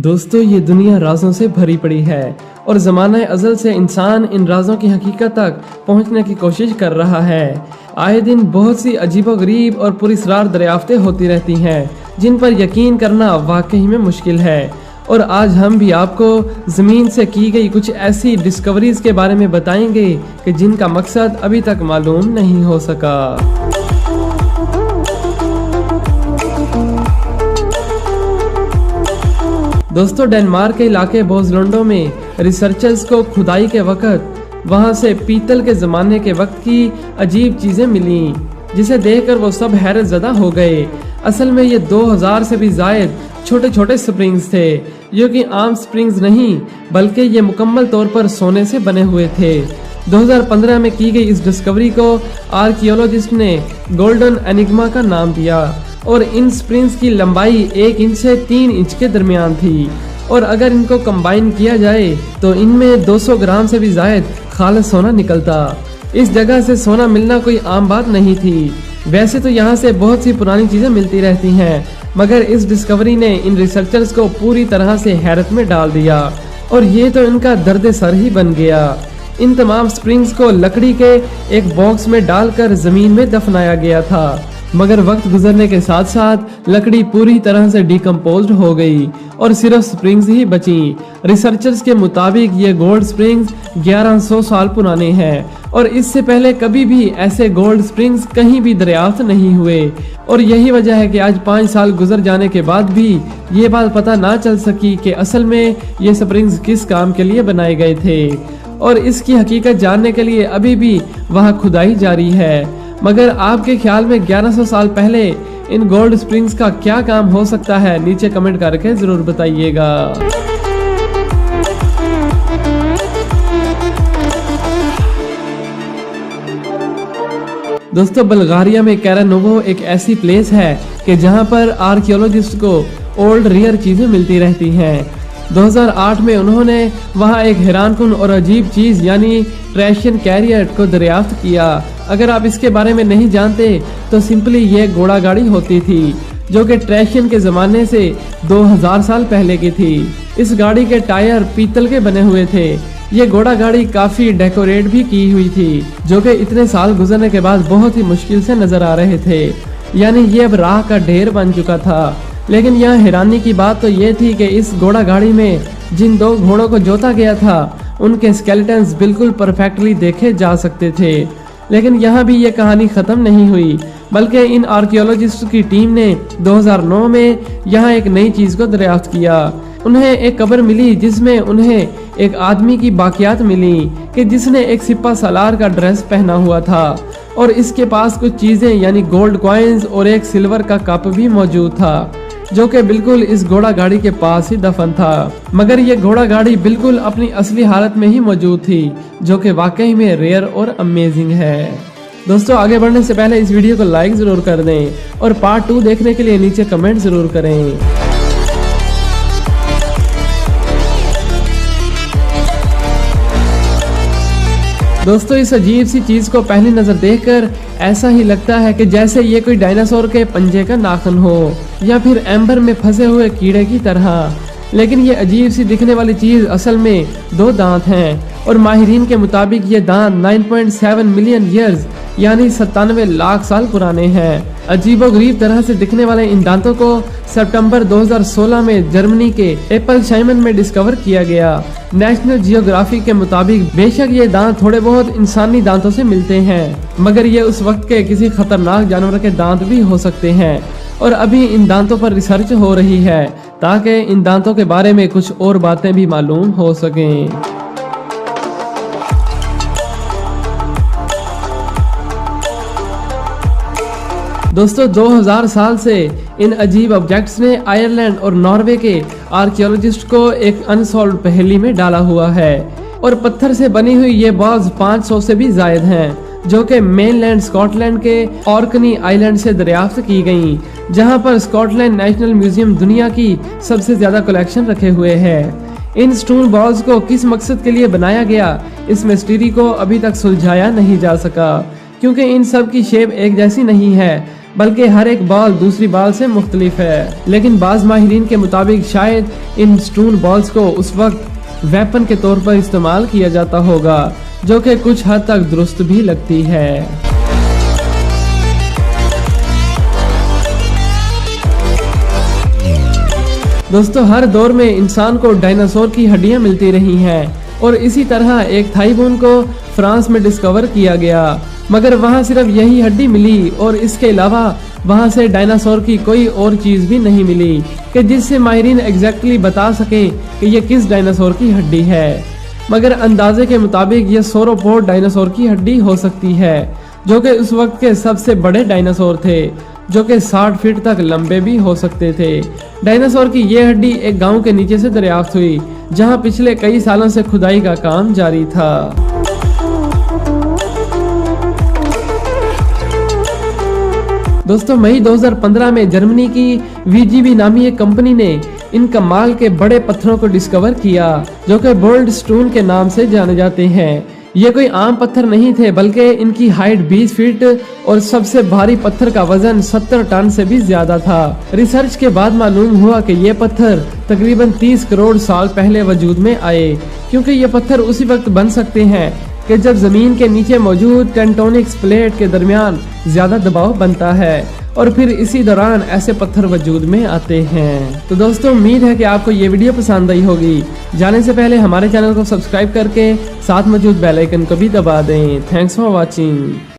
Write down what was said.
दोस्तों, ये दुनिया राजों से भरी पड़ी है और ज़माना अज़ल से इंसान इन राजों की हकीकत तक पहुंचने की कोशिश कर रहा है। आए दिन बहुत सी अजीबोगरीब और पुरस्रार दरियाफ्तें होती रहती हैं जिन पर यकीन करना वाकई में मुश्किल है। और आज हम भी आपको ज़मीन से की गई कुछ ऐसी डिस्कवरीज के बारे में बताएंगे कि जिनका मकसद अभी तक मालूम नहीं हो सका। दोस्तों, डेनमार्क के इलाके बोजलुंडो में रिसर्चर्स को खुदाई के वक्त वहां से पीतल के ज़माने के वक्त की अजीब चीज़ें मिली, जिसे देखकर वो सब हैरत ज़दा हो गए। असल में ये 2000 से भी ज़ायद छोटे छोटे स्प्रिंग्स थे, जो कि आम स्प्रिंग्स नहीं बल्कि ये मुकम्मल तौर पर सोने से बने हुए थे। 2015 में की गई इस डिस्कवरी को आर्कियोलॉजिस्ट ने गोल्डन एनिग्मा का नाम दिया और इन स्प्रिंग्स की लंबाई 1 इंच से 3 इंच के दरमियान थी और अगर इनको कंबाइन किया जाए तो इनमें 200 ग्राम से भी ज़ायद खालिस सोना निकलता। इस जगह से सोना मिलना कोई आम बात नहीं थी। वैसे तो यहाँ से बहुत सी पुरानी चीज़ें मिलती रहती हैं, मगर इस डिस्कवरी ने इन रिसर्चर्स को पूरी तरह से हैरत में डाल दिया और ये तो इनका दर्द सर ही बन गया। इन तमाम स्प्रिंग्स को लकड़ी के एक बॉक्स में डालकर ज़मीन में दफनाया गया था, मगर वक्त गुजरने के साथ साथ लकड़ी पूरी तरह से डिकम्पोज्ड हो गई और सिर्फ स्प्रिंग्स ही बची। रिसर्चर्स के मुताबिक ये गोल्ड स्प्रिंग्स 1100 साल पुराने हैं और इससे पहले कभी भी ऐसे गोल्ड स्प्रिंग्स कहीं भी दरियाफ्त नहीं हुए और यही वजह है कि आज 5 साल गुजर जाने के बाद भी ये बात पता ना चल सकी कि असल में ये स्प्रिंग्स किस काम के लिए बनाए गए थे और इसकी हकीकत जानने के लिए अभी भी वहाँ खुदाई जारी है। मगर आपके ख्याल में 1100 साल पहले इन गोल्ड स्प्रिंग्स का क्या काम हो सकता है? नीचे कमेंट करके जरूर बताइएगा। दोस्तों, बल्गारिया में कैरानोवो एक ऐसी प्लेस है कि जहां पर आर्कियोलॉजिस्ट को ओल्ड रियर चीजें मिलती रहती हैं। 2008 में उन्होंने वहां एक हैरानकुन और अजीब चीज यानी ट्रैशियन कैरियर को दरियाफ्त किया। अगर आप इसके बारे में नहीं जानते तो सिंपली ये घोड़ा गाड़ी होती थी जो कि ट्रैशियन के ज़माने से 2000 साल पहले की थी। इस गाड़ी के टायर पीतल के बने हुए थे। ये घोड़ा गाड़ी काफ़ी डेकोरेट भी की हुई थी, जो कि इतने साल गुजरने के बाद बहुत ही मुश्किल से नज़र आ रहे थे, यानी ये अब राह का ढेर बन चुका था। लेकिन यहाँ हैरानी की बात तो ये थी कि इस घोड़ा गाड़ी में जिन 2 घोड़ों को जोता गया था उनके स्केलेटन्स बिल्कुल परफेक्टली देखे जा सकते थे। लेकिन यहाँ भी ये कहानी ख़त्म नहीं हुई, बल्कि इन आर्कियोलॉजिस्ट की टीम ने 2009 में यहाँ एक नई चीज़ को दरियाफ्त किया। उन्हें एक कब्र मिली जिसमें उन्हें एक आदमी की बाकियात मिली कि जिसने एक सिपा सालार का ड्रेस पहना हुआ था और इसके पास कुछ चीज़ें यानी गोल्ड कॉइन्स और एक सिल्वर का कप भी मौजूद था, जो कि बिल्कुल इस घोड़ा गाड़ी के पास ही दफन था। मगर ये घोड़ा गाड़ी बिल्कुल अपनी असली हालत में ही मौजूद थी, जो कि वाकई में रेयर और अमेजिंग है। दोस्तों, आगे बढ़ने से पहले इस वीडियो को लाइक जरूर कर दें और पार्ट 2 देखने के लिए नीचे कमेंट जरूर करें। दोस्तों, इस अजीब सी चीज को पहली नजर देखकर ऐसा ही लगता है कि जैसे ये कोई डायनासोर के पंजे का नाखून हो या फिर एम्बर में फंसे हुए कीड़े की तरह। लेकिन ये अजीब सी दिखने वाली चीज असल में 2 दांत हैं और माहिरीन के मुताबिक ये दांत 9.7 मिलियन ईयर्स यानी 97 लाख साल पुराने हैं। अजीबोगरीब तरह से दिखने वाले इन दांतों को सितंबर 2016 में जर्मनी के एपल्शाइम में डिस्कवर किया गया। नेशनल जियोग्राफी के मुताबिक बेशक ये दांत थोड़े बहुत इंसानी दांतों से मिलते हैं, मगर ये उस वक्त के किसी खतरनाक जानवर के दांत भी हो सकते हैं और अभी इन दांतों पर रिसर्च हो रही है ताकि इन दांतों के बारे में कुछ और बातें भी मालूम हो सकें। दोस्तों, 2000 साल से इन अजीब ऑब्जेक्ट्स ने आयरलैंड और नॉर्वे के आर्कियोलॉजिस्ट को एक अनसॉल्व्ड पहेली में डाला हुआ है और पत्थर से बनी हुई ये बॉल्स 500 से भी जायद हैं, जो कि मेनलैंड स्कॉटलैंड के ऑर्कनी आइलैंड से दरियाफ्त की गई, जहां पर स्कॉटलैंड नेशनल म्यूजियम दुनिया की सबसे ज्यादा कलेक्शन रखे हुए है। इन स्टोन बॉल्स को किस मकसद के लिए बनाया गया, इस मिस्ट्री को अभी तक सुलझाया नहीं जा सका, क्योंकि इन सब की शेप एक जैसी नहीं है, बल्कि हर एक बॉल दूसरी बॉल से मुख्तलिफ है। लेकिन बाज माहिरीन के मुताबिक शायद इन स्टोन बॉल्स को उस वक्त वेपन के तौर पर इस्तेमाल किया जाता होगा, जो कि कुछ हद तक दुरुस्त भी लगती है। दोस्तों, हर दौर में इंसान को डायनासोर की हड्डियां मिलती रही हैं और इसी तरह एक थाई बोन को फ्रांस में डिस्कवर किया गया, मगर वहां सिर्फ यही हड्डी मिली और इसके अलावा वहां से डायनासोर की कोई और चीज भी नहीं मिली कि जिससे माहिरीन एग्जैक्टली बता सके कि ये किस डायनासोर की हड्डी है। मगर अंदाजे के मुताबिक ये सोरोपोड डायनासोर की हड्डी हो सकती है, जो कि उस वक्त के सबसे बड़े डायनासोर थे, जो कि 60 फीट तक लंबे भी हो सकते थे। डायनासोर की ये हड्डी एक गांव के नीचे से दरियाफ्त हुई, जहां पिछले कई सालों से खुदाई का काम जारी था। दोस्तों, मई 2015 में जर्मनी की VGB नामी एक कंपनी ने इन कमाल के बड़े पत्थरों को डिस्कवर किया, जो कि बोल्ड स्टोन के नाम से जाने जाते हैं। ये कोई आम पत्थर नहीं थे, बल्कि इनकी हाइट 20 फीट और सबसे भारी पत्थर का वजन 70 टन से भी ज्यादा था। रिसर्च के बाद मालूम हुआ कि ये पत्थर तकरीबन 30 करोड़ साल पहले वजूद में आए, क्योंकि ये पत्थर उसी वक्त बन सकते हैं कि जब जमीन के नीचे मौजूद टेक्टोनिक प्लेट के दरमियान ज्यादा दबाव बनता है और फिर इसी दौरान ऐसे पत्थर वजूद में आते हैं। तो दोस्तों, उम्मीद है कि आपको ये वीडियो पसंद आई होगी। जाने से पहले हमारे चैनल को सब्सक्राइब करके साथ मौजूद बेल आइकन को भी दबा दें। Thanks for watching.